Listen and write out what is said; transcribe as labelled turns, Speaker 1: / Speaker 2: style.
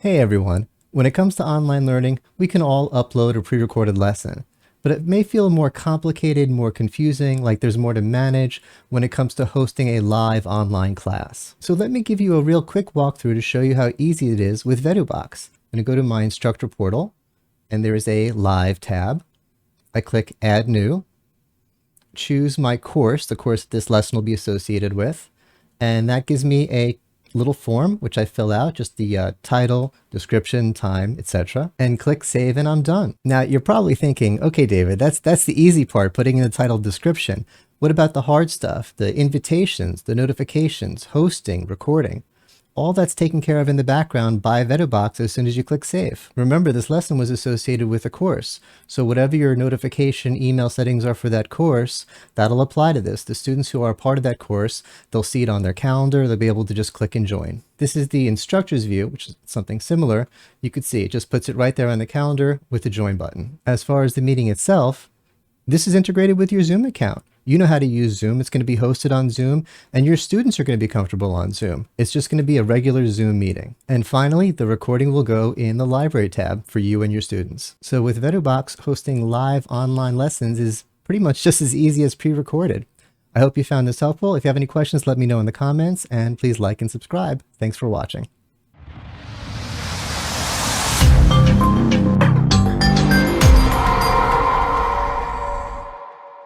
Speaker 1: Hey everyone, when it comes to online learning, we can all upload a pre-recorded lesson, but it may feel more complicated, more confusing, like there's more to manage when it comes to hosting a live online class. So let me give you a real quick walkthrough to show you how easy it is with Vedubox. I'm going to go to my instructor portal, and there is a live tab. I click Add New, choose my course, the course that this lesson will be associated with, and that gives me a little form which I fill out, just the title, description, time, etc., and click save, and I'm done. Now you're probably thinking, okay, David, that's the easy part, putting in the title, description. What about the hard stuff, the invitations, the notifications, hosting, recording? All that's taken care of in the background by Vedubox as soon as you click save. Remember, this lesson was associated with a course, so whatever your notification email settings are for that course, that'll apply to this. The students who are part of that course, they'll see it on their calendar, they'll be able to just click and join. This is the instructor's view, which is something similar. You could see it just puts it right there on the calendar with the join button. As far as the meeting itself, this is integrated with your Zoom account. You know how to use Zoom. It's going to be hosted on Zoom, and your students are going to be comfortable on Zoom. It's just going to be a regular Zoom meeting. And finally, the recording will go in the library tab for you and your students. So with Vedubox, hosting live online lessons is pretty much just as easy as pre-recorded. I hope you found this helpful. If you have any questions, let me know in the comments, and please like and subscribe. Thanks for watching.